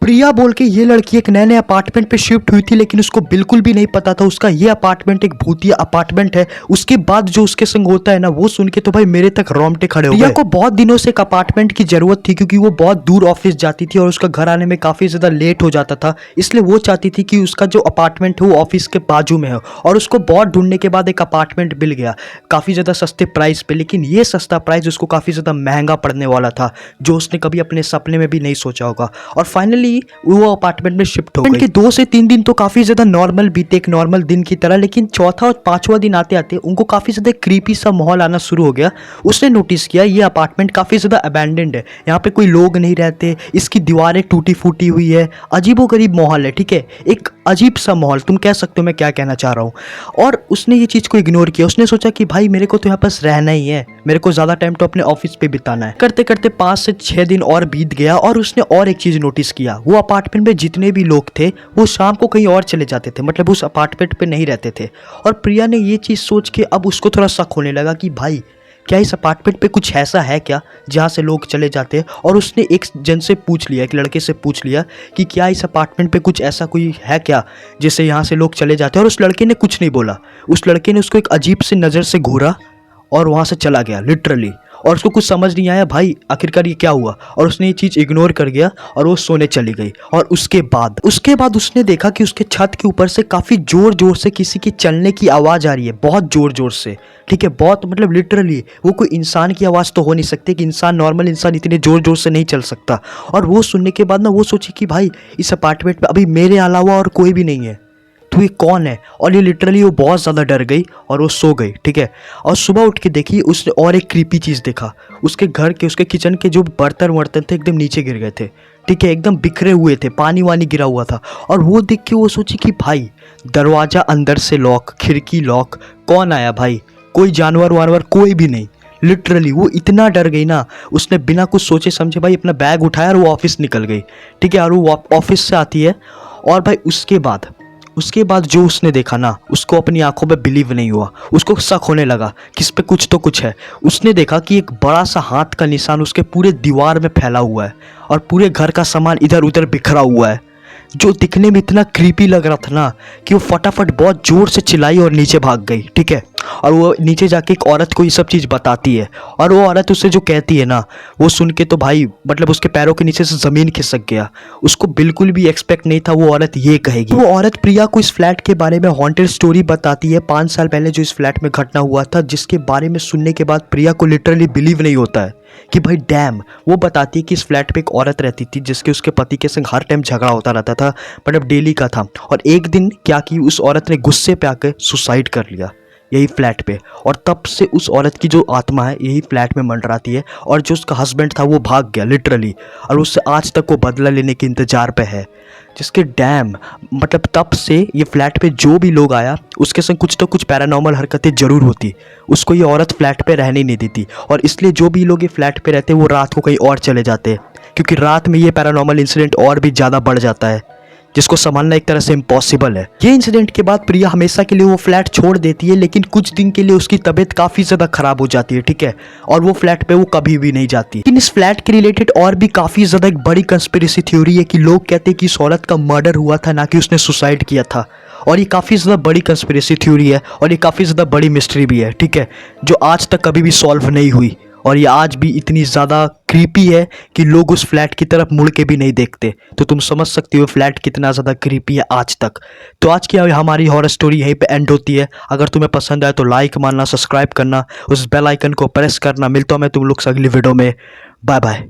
प्रिया बोल के ये लड़की एक नए नए अपार्टमेंट पे शिफ्ट हुई थी, लेकिन उसको बिल्कुल भी नहीं पता था उसका ये अपार्टमेंट एक भूतिया अपार्टमेंट है। उसके बाद जो उसके संग होता है ना, वो सुन के तो भाई मेरे तक रोंगटे खड़े हो गए। प्रिया को बहुत दिनों से एक अपार्टमेंट की जरूरत थी, क्योंकि वो बहुत दूर ऑफिस जाती थी और उसका घर आने में काफी ज्यादा लेट हो जाता था। इसलिए वो चाहती थी कि उसका जो अपार्टमेंट है वो ऑफिस के बाजू में हो, और उसको बहुत ढूंढने के बाद एक अपार्टमेंट मिल गया काफी ज्यादा सस्ते प्राइस पे। लेकिन ये सस्ता प्राइस उसको काफी ज्यादा महंगा पड़ने वाला था, जो उसने कभी अपने सपने में भी नहीं सोचा होगा। और फाइनली वो अपार्टमेंट में शिफ्ट हो गई। के 2 से 3 दिन तो काफी ज्यादा नॉर्मल बीते, एक नॉर्मल दिन की तरह। लेकिन चौथा और पांचवा दिन आते आते उनको काफी ज्यादा क्रीपी सा माहौल आना शुरू हो गया। उसने नोटिस किया ये अपार्टमेंट काफी ज्यादा अबैंडेंड है, यहाँ पे कोई लोग नहीं रहते, इसकी दीवारें टूटी फूटी हुई है, अजीबोगरीब माहौल है। ठीक है, एक अजीब सा माहौल, तुम कह सकते हो मैं क्या कहना चाह रहा हूँ। और उसने ये चीज़ को इग्नोर किया। उसने सोचा कि भाई मेरे को तो यहाँ पास रहना ही है, मेरे को ज़्यादा टाइम तो अपने ऑफिस पे बिताना है। करते करते 5 से 6 दिन और बीत गया, और उसने और एक चीज़ नोटिस किया। वो अपार्टमेंट में जितने भी लोग थे वो शाम को कहीं और चले जाते थे, मतलब उस अपार्टमेंट पे नहीं रहते थे। और प्रिया ने ये चीज़ सोच के अब उसको थोड़ा शक होने लगा कि भाई क्या इस अपार्टमेंट पे कुछ ऐसा है क्या जहाँ से लोग चले जाते हैं। और उसने एक जन से पूछ लिया, एक लड़के से पूछ लिया कि क्या इस अपार्टमेंट पे कुछ ऐसा कोई है क्या जिससे यहाँ से लोग चले जाते हैं। और उस लड़के ने कुछ नहीं बोला। उस लड़के ने उसको एक अजीब सी नज़र से घूरा और वहाँ से चला गया लिटरली। और उसको कुछ समझ नहीं आया भाई आखिरकार ये क्या हुआ, और उसने ये चीज़ इग्नोर कर गया और वो सोने चली गई। और उसके बाद उसने देखा कि उसके छत के ऊपर से काफ़ी ज़ोर ज़ोर से किसी की चलने की आवाज़ आ रही है, बहुत ज़ोर ज़ोर से। ठीक है, बहुत मतलब लिटरली वो कोई इंसान की आवाज़ तो हो नहीं सकती कि इंसान, नॉर्मल इंसान इतने ज़ोर ज़ोर से नहीं चल सकता। और वो सुनने के बाद ना वो सोची कि भाई इस अपार्टमेंट में अभी मेरे अलावा और कोई भी नहीं है, तो ये कौन है। और ये लिटरली वो बहुत ज़्यादा डर गई और वो सो गई। ठीक है, और सुबह उठ के देखी उसने और एक क्रीपी चीज़ देखा। उसके घर के, उसके किचन के जो बर्तन वर्तन थे एकदम नीचे गिर गए थे। ठीक है, एकदम बिखरे हुए थे, पानी वानी गिरा हुआ था। और वो देख के वो सोची कि भाई दरवाज़ा अंदर से लॉक, खिड़की लॉक, कौन आया भाई, कोई जानवर वानवर कोई भी नहीं। लिटरली वो इतना डर गई ना, उसने बिना कुछ सोचे समझे भाई अपना बैग उठाया और वो ऑफिस निकल गई। ठीक है, और वो ऑफिस से आती है और भाई उसके बाद जो उसने देखा ना, उसको अपनी आंखों पे बिलीव नहीं हुआ। उसको शक होने लगा कि इस पे कुछ तो कुछ है। उसने देखा कि एक बड़ा सा हाथ का निशान उसके पूरे दीवार में फैला हुआ है, और पूरे घर का सामान इधर उधर बिखरा हुआ है, जो दिखने में इतना क्रीपी लग रहा था ना कि वो फटाफट बहुत ज़ोर से चिल्लाई और नीचे भाग गई। ठीक है, और वो नीचे जाके एक औरत को ये सब चीज़ बताती है, और वो औरत उससे जो कहती है ना, वो सुन के तो भाई मतलब उसके पैरों के नीचे से ज़मीन खिसक गया। उसको बिल्कुल भी एक्सपेक्ट नहीं था वो औरत ये कहेगी। वो औरत प्रिया को इस फ्लैट के बारे में हॉन्टेड स्टोरी बताती है 5 साल पहले जो इस फ्लैट में घटना हुआ था, जिसके बारे में सुनने के बाद प्रिया को लिटरली बिलीव नहीं होता है कि भाई डैम। वो बताती है कि इस फ्लैट पे एक औरत रहती थी जिसके उसके पति के संग हर टाइम झगड़ा होता रहता था, मतलब डेली का था। और एक दिन क्या कि उस औरत ने गुस्से पे आकर सुसाइड कर लिया यही फ्लैट पे। और तब से उस औरत की जो आत्मा है यही फ्लैट में मंडराती है, और जो उसका हस्बैंड था वो भाग गया लिटरली, और उससे आज तक वो बदला लेने के इंतजार पे है। जिसके डैम मतलब तब से ये फ्लैट पे जो भी लोग आया उसके संग कुछ तो कुछ पैरानॉर्मल हरकतें जरूर होती। उसको ये औरत फ्लैट पे रहने नहीं देती, और इसलिए जो भी लोग ये फ्लैट पे रहते वो रात को कहीं और चले जाते, क्योंकि रात में ये पैरानॉर्मल इंसिडेंट और भी ज़्यादा बढ़ जाता है, जिसको संभालना एक तरह से इम्पॉसिबल है। ये इंसिडेंट के बाद प्रिया हमेशा के लिए वो फ्लैट छोड़ देती है, लेकिन कुछ दिन के लिए उसकी तबीयत काफ़ी ज़्यादा खराब हो जाती है। ठीक है, और वो फ्लैट पे वो कभी भी नहीं जाती। लेकिन इस फ्लैट के रिलेटेड और भी काफ़ी ज़्यादा एक बड़ी कंस्पिरेसी थ्योरी है कि लोग कहते हैं कि इस औरत का मर्डर हुआ था, ना कि उसने सुसाइड किया था। और ये काफ़ी ज़्यादा बड़ी कंस्पिरेसी थ्योरी है, और ये काफ़ी ज़्यादा बड़ी मिस्ट्री भी है। ठीक है, जो आज तक कभी भी सॉल्व नहीं हुई, और ये आज भी इतनी ज़्यादा क्रीपी है कि लोग उस फ्लैट की तरफ मुड़ के भी नहीं देखते। तो तुम समझ सकते हो फ्लैट कितना ज़्यादा क्रीपी है आज तक। तो आज की हमारी हॉरर स्टोरी यहीं पे एंड होती है। अगर तुम्हें पसंद आए तो लाइक मारना, सब्सक्राइब करना, उस बेल आइकन को प्रेस करना। मिलता हूँ मैं तुम लोग से अगली वीडियो में। Bye bye.